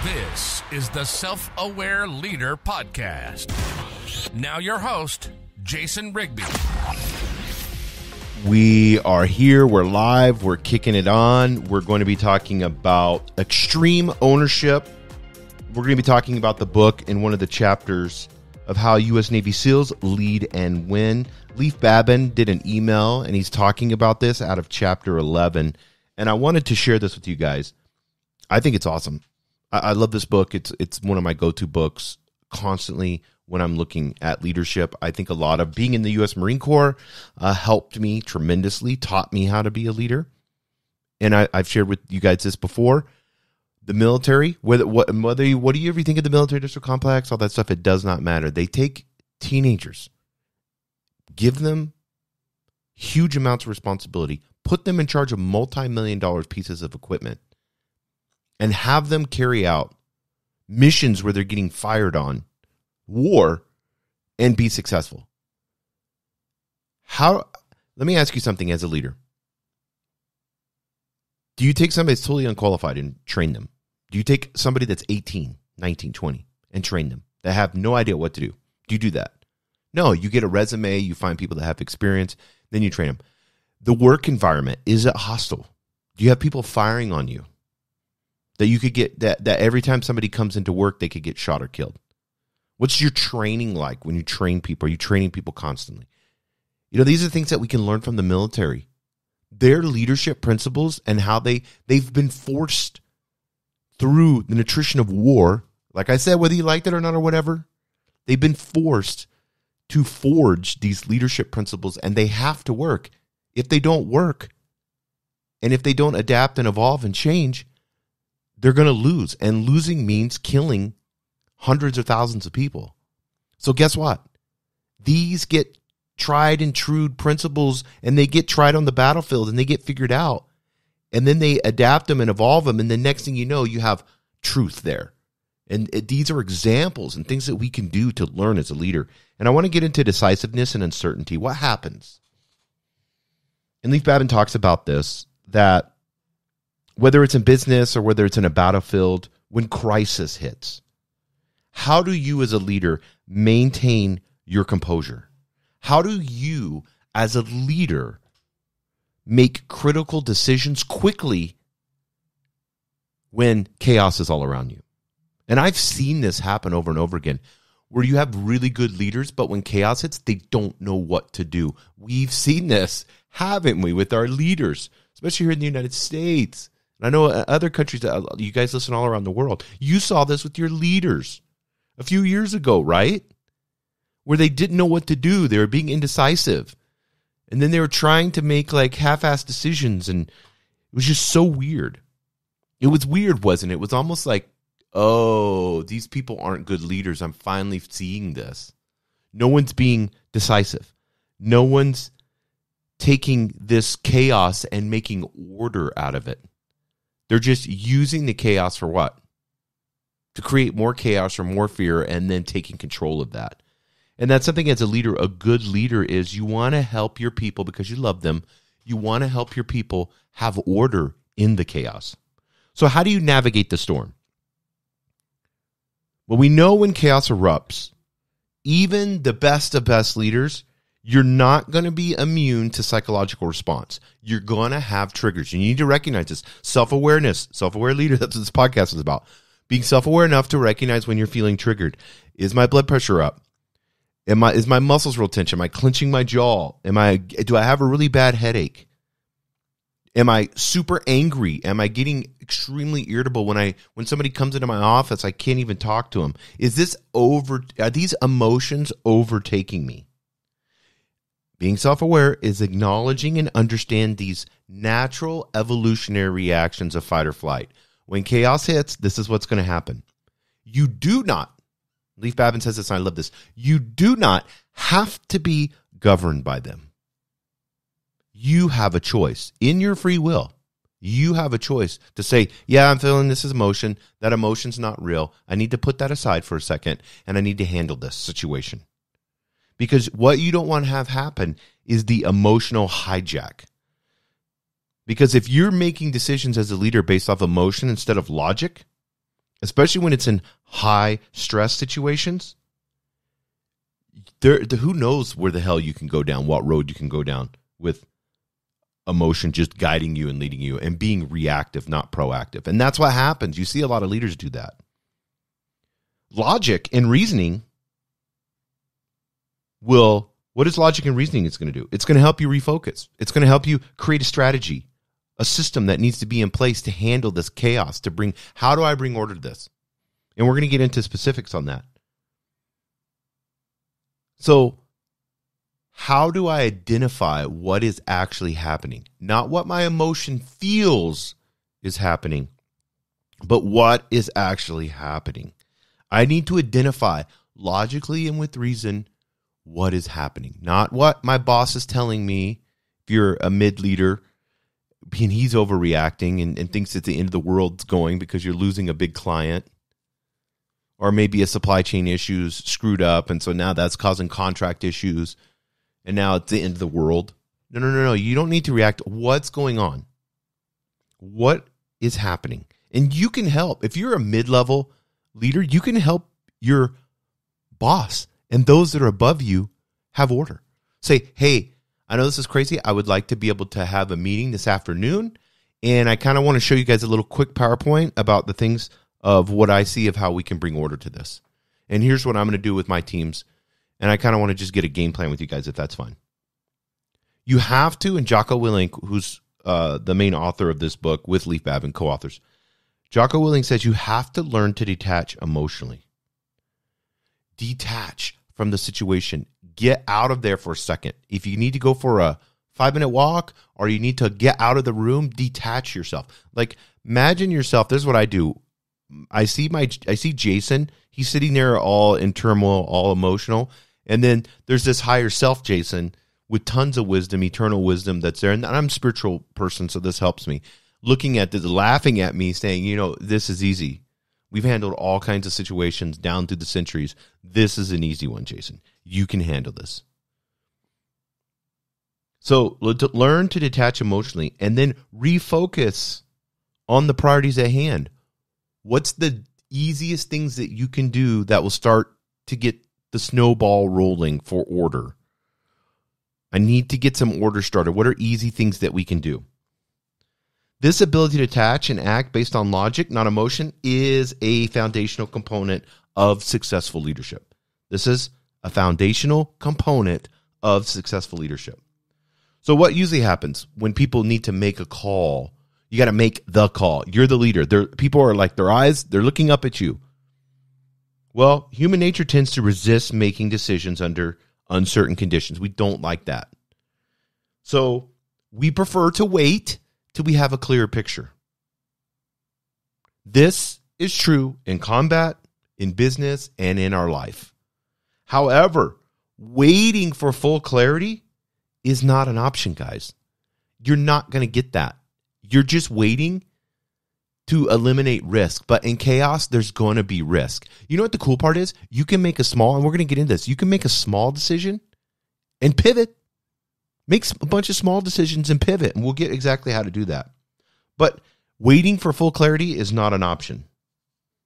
This is the Self-Aware Leader Podcast. Now your host, Jason Rigby. We are here. We're live. We're kicking it on. We're going to be talking about extreme ownership. We're going to be talking about the book in one of the chapters of how U.S. Navy SEALs lead and win. Leif Babin did an email, and he's talking about this out of chapter 11. And I wanted to share this with you guys. I think it's awesome. I love this book. It's one of my go-to books constantly when I'm looking at leadership. I think a lot of being in the U.S. Marine Corps helped me tremendously, taught me how to be a leader. And I've shared with you guys this before. The military, what do you ever think of the military industrial complex, all that stuff, it does not matter. They take teenagers, give them huge amounts of responsibility, put them in charge of multi-million-dollar pieces of equipment, and have them carry out missions where they're getting fired on, war, and be successful. Let me ask you something as a leader. Do you take somebody that's totally unqualified and train them? Do you take somebody that's 18, 19, 20 and train them that have no idea what to do? Do you do that? No, you get a resume, you find people that have experience, then you train them. The work environment, is it hostile? Do you have people firing on you? That you could get, that every time somebody comes into work, they could get shot or killed? What's your training like when you train people? Are you training people constantly? You know, these are things that we can learn from the military. Their leadership principles and how they've been forced through the nutrition of war. Like I said, whether you liked it or not or whatever, they've been forced to forge these leadership principles, and they have to work. If they don't work, and if they don't adapt and evolve and change, they're going to lose. And losing means killing hundreds of thousands of people. So guess what? These get tried and true principles, and they get tried on the battlefield, and they get figured out. And then they adapt them and evolve them, and the next thing you know, you have truth there. And these are examples and things that we can do to learn as a leader. And I want to get into decisiveness and uncertainty. What happens? And Leif Babin talks about this, that whether it's in business or whether it's in a battlefield, when crisis hits, how do you as a leader maintain your composure? How do you as a leader make critical decisions quickly when chaos is all around you? And I've seen this happen over and over again, where you have really good leaders, but when chaos hits, they don't know what to do. We've seen this, haven't we, with our leaders, especially here in the United States. I know other countries, you guys listen all around the world. You saw this with your leaders a few years ago, right? Where they didn't know what to do. They were being indecisive. And then they were trying to make like half-assed decisions. And it was just so weird. It was weird, wasn't it? It was almost like, oh, these people aren't good leaders. I'm finally seeing this. No one's being decisive. No one's taking this chaos and making order out of it. They're just using the chaos for what? To create more chaos or more fear, and then taking control of that. And that's something as a leader, a good leader is you want to help your people because you love them. You want to help your people have order in the chaos. So how do you navigate the storm? Well, we know when chaos erupts, even the best of best leaders, you're not going to be immune to psychological response. You're going to have triggers. You need to recognize this. Self-awareness, self-aware leader, that's what this podcast is about. Being self-aware enough to recognize when you're feeling triggered. Is my blood pressure up? Is my muscles real tense? Am I clenching my jaw? Do I have a really bad headache? Am I super angry? Am I getting extremely irritable when somebody comes into my office? I can't even talk to them. Are these emotions overtaking me? Being self-aware is acknowledging and understand these natural evolutionary reactions of fight or flight. When chaos hits, this is what's going to happen. You do not, Leif Babin says this, and I love this, you do not have to be governed by them. You have a choice. In your free will, you have a choice to say, yeah, I'm feeling this as emotion. That emotion's not real. I need to put that aside for a second, and I need to handle this situation. Because what you don't want to have happen is the emotional hijack. Because if you're making decisions as a leader based off emotion instead of logic, especially when it's in high stress situations. Who knows where the hell you can go down, what road you can go down with emotion just guiding you and leading you and being reactive, not proactive. And that's what happens. You see a lot of leaders do that. Logic and reasoning what is logic and reasoning it's going to do? It's going to help you refocus. It's going to help you create a strategy, a system that needs to be in place to handle this chaos, how do I bring order to this? And we're going to get into specifics on that. So, how do I identify what is actually happening? Not what my emotion feels is happening, but what is actually happening. I need to identify logically and with reason what is happening, not what my boss is telling me. If you're a mid-leader and he's overreacting and thinks that the end of the world's going because you're losing a big client, or maybe a supply chain issue's screwed up, and so now that's causing contract issues, and now it's the end of the world. No. You don't need to react. What's going on? What is happening? And you can help. If you're a mid-level leader, you can help your boss and those that are above you have order. Say, hey, I know this is crazy. I would like to be able to have a meeting this afternoon, and I kind of want to show you guys a little quick PowerPoint about the things of what I see of how we can bring order to this. And here's what I'm going to do with my teams. And I kind of want to just get a game plan with you guys, if that's fine. You have to, and Jocko Willink, who's the main author of this book with Leif Babin, co-authors, Jocko Willink says you have to learn to detach emotionally. Detach from the situation. Get out of there for a second. If you need to go for a 5-minute walk or you need to get out of the room, detach yourself. Like, imagine yourself. This is what I do. I see Jason. He's sitting there all in turmoil, all emotional. And then there's this higher self, Jason, with tons of wisdom, eternal wisdom that's there. And I'm a spiritual person, so this helps me. Looking at this, laughing at me, saying, this is easy. We've handled all kinds of situations down through the centuries. This is an easy one, Jason. You can handle this. So learn to detach emotionally and then refocus on the priorities at hand. What's the easiest things that you can do that will start to get the snowball rolling for order? I need to get some order started. What are easy things that we can do? This ability to detach and act based on logic, not emotion, is a foundational component of successful leadership. This is a foundational component of successful leadership. So what usually happens when people need to make a call? You got to make the call. You're the leader. People are like, they're looking up at you. Well, human nature tends to resist making decisions under uncertain conditions. We don't like that. So we prefer to wait till we have a clearer picture. This is true in combat, in business, and in our life. However, waiting for full clarity is not an option, guys. You're not going to get that. You're just waiting to eliminate risk. But in chaos, there's going to be risk. You know what the cool part is? You can make and we're going to get into this, you can make a small decision and pivot. Make a bunch of small decisions and pivot, and we'll get exactly how to do that. But waiting for full clarity is not an option.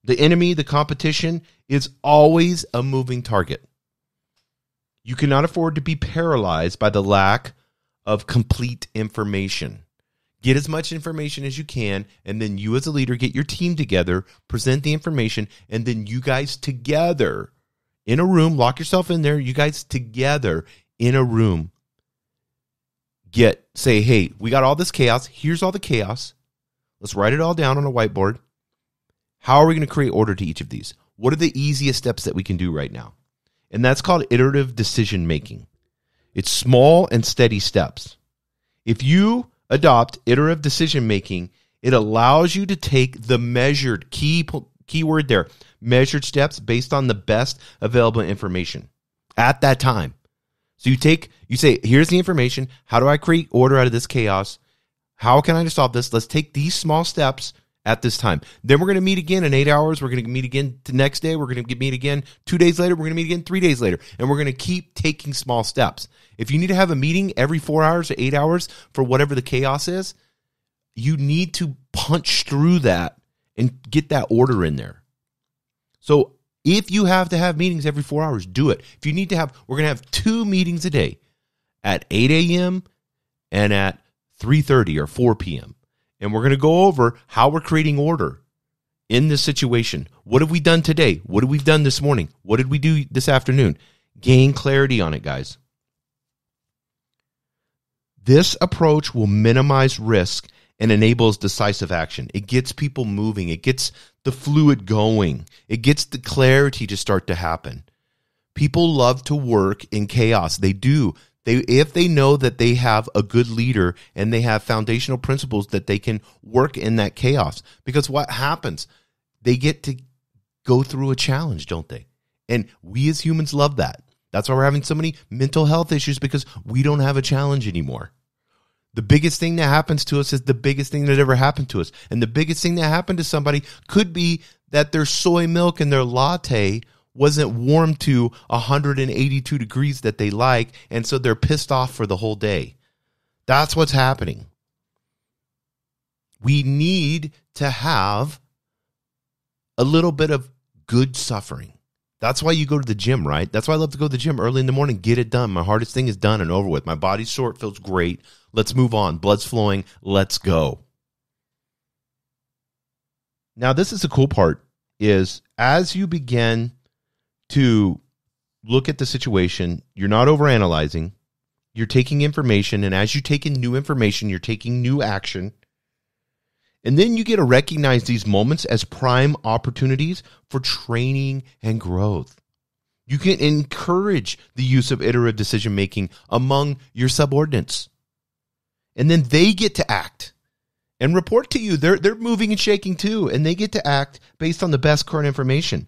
The enemy, the competition, is always a moving target. You cannot afford to be paralyzed by the lack of complete information. Get as much information as you can, and then you as a leader get your team together, present the information, and then you guys together in a room, lock yourself in there, you guys together in a room, say, hey, we got all this chaos. Here's all the chaos. Let's write it all down on a whiteboard. How are we going to create order to each of these? What are the easiest steps that we can do right now? And that's called iterative decision making. It's small and steady steps. If you adopt iterative decision making, it allows you to take the measured, key word there, measured steps based on the best available information at that time. So you say, here's the information. How do I create order out of this chaos? How can I solve this? Let's take these small steps at this time. Then we're going to meet again in 8 hours. We're going to meet again the next day. We're going to meet again 2 days later. We're going to meet again 3 days later. And we're going to keep taking small steps. If you need to have a meeting every 4 hours or 8 hours for whatever the chaos is, you need to punch through that and get that order in there. So if you have to have meetings every 4 hours, do it. If you need to have, we're going to have 2 meetings a day at 8 a.m. and at 3:30 or 4 p.m. And we're going to go over how we're creating order in this situation. What have we done today? What have we done this morning? What did we do this afternoon? Gain clarity on it, guys. This approach will minimize risk and enables decisive action. It gets people moving. It gets the fluid going. It gets the clarity to start to happen. People love to work in chaos. They do. If they know that they have a good leader and they have foundational principles that they can work in that chaos. Because what happens? They get to go through a challenge, don't they? And we as humans love that. That's why we're having so many mental health issues, because we don't have a challenge anymore. The biggest thing that happens to us is the biggest thing that ever happened to us. And the biggest thing that happened to somebody could be that their soy milk and their latte wasn't warm to 182 degrees that they like, and so they're pissed off for the whole day. That's what's happening. We need to have a little bit of good suffering. That's why you go to the gym, right? That's why I love to go to the gym early in the morning, get it done. My hardest thing is done and over with. My body's sore, it feels great. Let's move on. Blood's flowing. Let's go. Now, this is the cool part, is as you begin to look at the situation, you're not overanalyzing. You're taking information, and as you take in new information, you're taking new action. And then you get to recognize these moments as prime opportunities for training and growth. You can encourage the use of iterative decision-making among your subordinates. And then they get to act and report to you. They're moving and shaking too, and they get to act based on the best current information.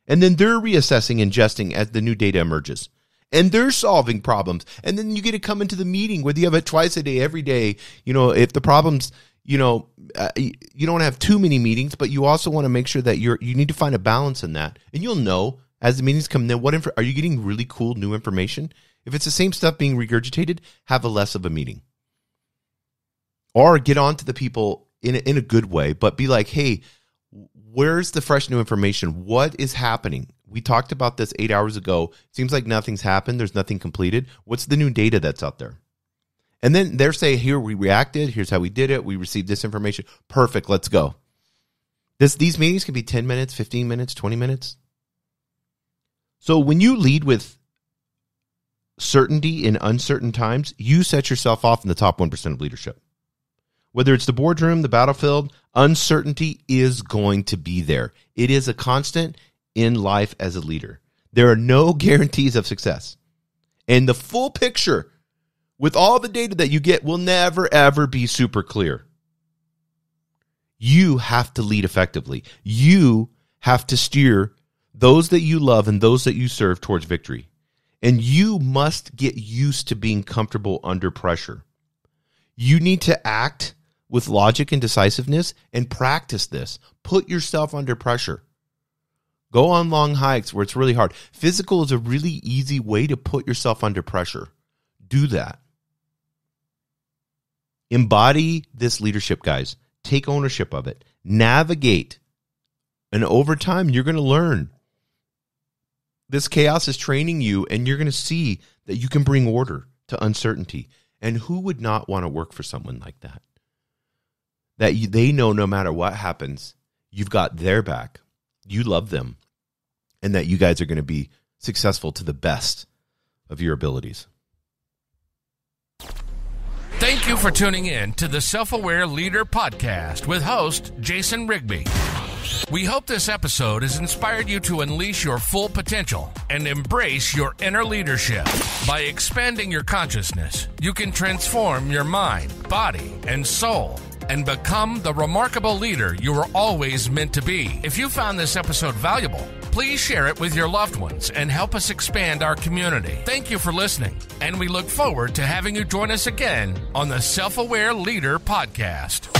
And then they're reassessing and adjusting as the new data emerges. And they're solving problems. And then you get to come into the meeting, whether you have it twice a day, every day. You know, if the problem's, you don't have too many meetings, but you also want to make sure that you need to find a balance in that. And you'll know as the meetings come in, are you getting really cool new information? If it's the same stuff being regurgitated, have a less of a meeting. Or get on to the people in a good way, but be like, hey, where's the fresh new information? What is happening? We talked about this 8 hours ago. Seems like nothing's happened. There's nothing completed. What's the new data that's out there? And then they're saying, here, we reacted. Here's how we did it. We received this information. Perfect. Let's go. These meetings can be 10 minutes, 15 minutes, 20 minutes. So when you lead with certainty in uncertain times, you set yourself off in the top 1% of leadership. Whether it's the boardroom, the battlefield, uncertainty is going to be there. It is a constant in life as a leader. There are no guarantees of success. And the full picture with all the data that you get will never, ever be super clear. You have to lead effectively. You have to steer those that you love and those that you serve towards victory. And you must get used to being comfortable under pressure. You need to act with logic and decisiveness and practice this. Put yourself under pressure. Go on long hikes where it's really hard. Physical is a really easy way to put yourself under pressure. Do that. Embody this leadership, guys. Take ownership of it. Navigate. And over time, you're going to learn. This chaos is training you, and you're going to see that you can bring order to uncertainty. And who would not want to work for someone like that? That they know no matter what happens, you've got their back. You love them. And that you guys are going to be successful to the best of your abilities. Thank you for tuning in to the Self-Aware Leader Podcast with host Jason Rigby. We hope this episode has inspired you to unleash your full potential and embrace your inner leadership. By expanding your consciousness, you can transform your mind, body, and soul and become the remarkable leader you were always meant to be. If you found this episode valuable, please share it with your loved ones and help us expand our community. Thank you for listening, and we look forward to having you join us again on the Self-Aware Leader Podcast.